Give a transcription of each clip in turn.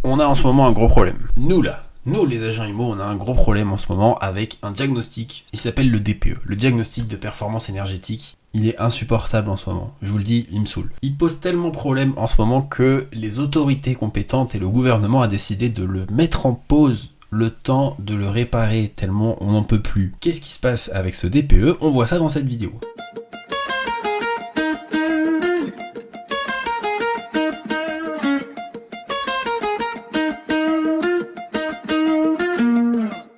on a en ce moment un gros problème. Nous les agents IMO, on a un gros problème en ce moment avec un diagnostic, il s'appelle le DPE, le diagnostic de performance énergétique. Il est insupportable en ce moment, je vous le dis, il me saoule. Il pose tellement problème en ce moment que les autorités compétentes et le gouvernement a décidé de le mettre en pause le temps de le réparer tellement on n'en peut plus. Qu'est-ce qui se passe avec ce DPE? On voit ça dans cette vidéo.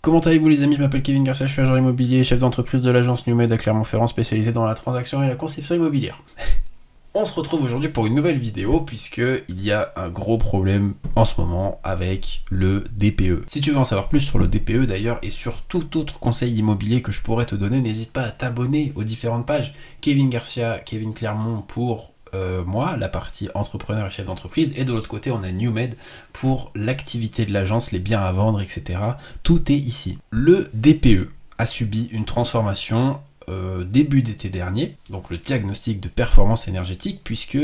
Comment allez-vous les amis, je m'appelle Kevin Garcia, je suis agent immobilier, chef d'entreprise de l'agence NewMed à Clermont-Ferrand spécialisée dans la transaction et la conception immobilière. On se retrouve aujourd'hui pour une nouvelle vidéo puisque il y a un gros problème en ce moment avec le DPE. Si tu veux en savoir plus sur le DPE d'ailleurs et sur tout autre conseil immobilier que je pourrais te donner, n'hésite pas à t'abonner aux différentes pages. Kevin Garcia, Kevin Clermont pour moi, la partie entrepreneur et chef d'entreprise, et de l'autre côté on a NewMed pour l'activité de l'agence, les biens à vendre, etc. Tout est ici. Le DPE a subi une transformation début d'été dernier, donc le diagnostic de performance énergétique, puisque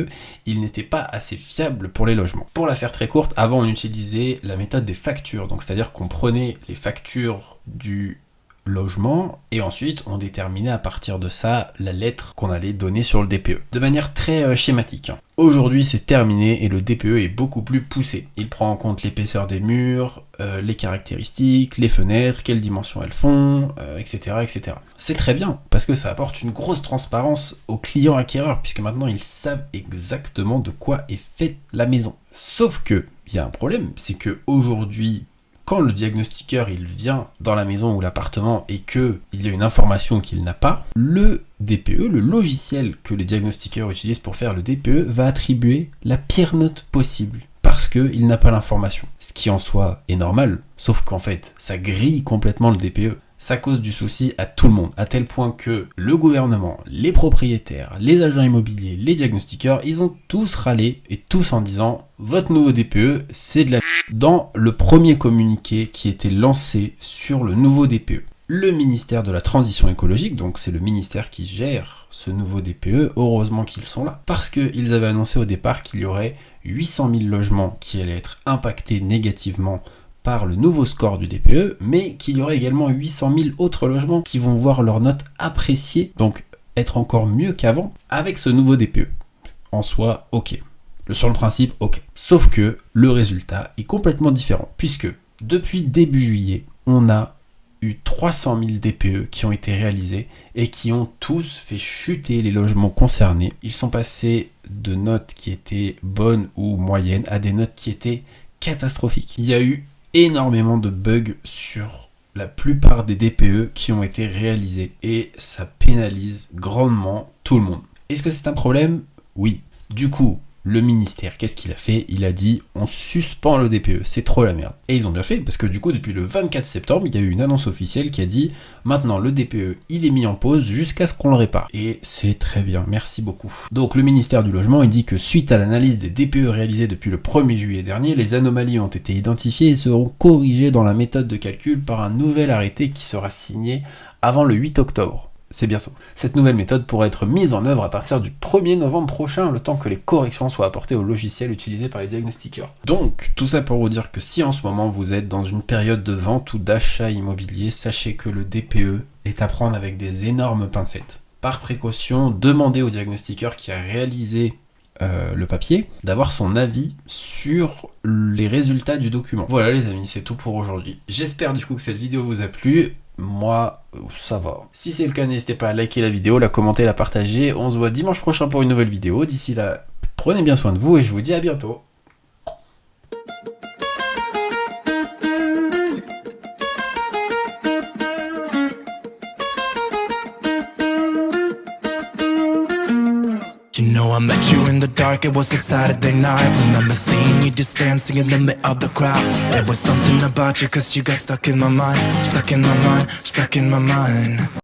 il n'était pas assez fiable pour les logements. Pour la faire très courte, avant on utilisait la méthode des factures, donc c'est-à-dire qu'on prenait les factures du logement et ensuite on déterminait à partir de ça la lettre qu'on allait donner sur le DPE de manière très schématique. Aujourd'hui c'est terminé et le DPE est beaucoup plus poussé. Il prend en compte l'épaisseur des murs, les caractéristiques, les fenêtres, quelles dimensions elles font, etc., etc. C'est très bien parce que ça apporte une grosse transparence aux clients acquéreurs puisque maintenant ils savent exactement de quoi est faite la maison. Sauf que il y a un problème, c'est que aujourd'hui quand le diagnostiqueur il vient dans la maison ou l'appartement et qu'il y a une information qu'il n'a pas, le DPE, le logiciel que les diagnostiqueurs utilisent pour faire le DPE, va attribuer la pire note possible parce qu'il n'a pas l'information. Ce qui en soi est normal, sauf qu'en fait ça grille complètement le DPE. Ça cause du souci à tout le monde, à tel point que le gouvernement, les propriétaires, les agents immobiliers, les diagnostiqueurs, ils ont tous râlé et tous en disant « Votre nouveau DPE, c'est de la ». Dans le premier communiqué qui était lancé sur le nouveau DPE, le ministère de la Transition écologique, donc c'est le ministère qui gère ce nouveau DPE, heureusement qu'ils sont là, parce qu'ils avaient annoncé au départ qu'il y aurait 800 000 logements qui allaient être impactés négativement par le nouveau score du DPE, mais qu'il y aurait également 800 000 autres logements qui vont voir leur note appréciée, donc être encore mieux qu'avant, avec ce nouveau DPE. En soi, ok. Sur le principe, ok. Sauf que le résultat est complètement différent, puisque depuis début juillet, on a eu 300 000 DPE qui ont été réalisés et qui ont tous fait chuter les logements concernés. Ils sont passés de notes qui étaient bonnes ou moyennes à des notes qui étaient catastrophiques. Il y a eu énormément de bugs sur la plupart des DPE qui ont été réalisés et ça pénalise grandement tout le monde. Est-ce que c'est un problème? Oui. Du coup, le ministère, qu'est-ce qu'il a fait? Il a dit on suspend le DPE, c'est trop la merde. Et ils ont bien fait parce que du coup depuis le 24 septembre, il y a eu une annonce officielle qui a dit maintenant le DPE il est mis en pause jusqu'à ce qu'on le répare. Et c'est très bien, merci beaucoup. Donc le ministère du Logement il dit que suite à l'analyse des DPE réalisés depuis le 1er juillet dernier, les anomalies ont été identifiées et seront corrigées dans la méthode de calcul par un nouvel arrêté qui sera signé avant le 8 octobre. C'est bientôt. Cette nouvelle méthode pourra être mise en œuvre à partir du 1er novembre prochain, le temps que les corrections soient apportées au logiciel utilisé par les diagnostiqueurs. Donc, tout ça pour vous dire que si en ce moment vous êtes dans une période de vente ou d'achat immobilier, sachez que le DPE est à prendre avec des énormes pincettes. Par précaution, demandez au diagnostiqueur qui a réalisé le papier d'avoir son avis sur les résultats du document. Voilà les amis, c'est tout pour aujourd'hui. J'espère du coup que cette vidéo vous a plu. Moi, ça va. Si c'est le cas, n'hésitez pas à liker la vidéo, la commenter, la partager. On se voit dimanche prochain pour une nouvelle vidéo. D'ici là, prenez bien soin de vous et je vous dis à bientôt. You know I met you in the dark, it was a Saturday night. Remember seeing you just dancing in the middle of the crowd. There was something about you, cause you got stuck in my mind. Stuck in my mind, stuck in my mind.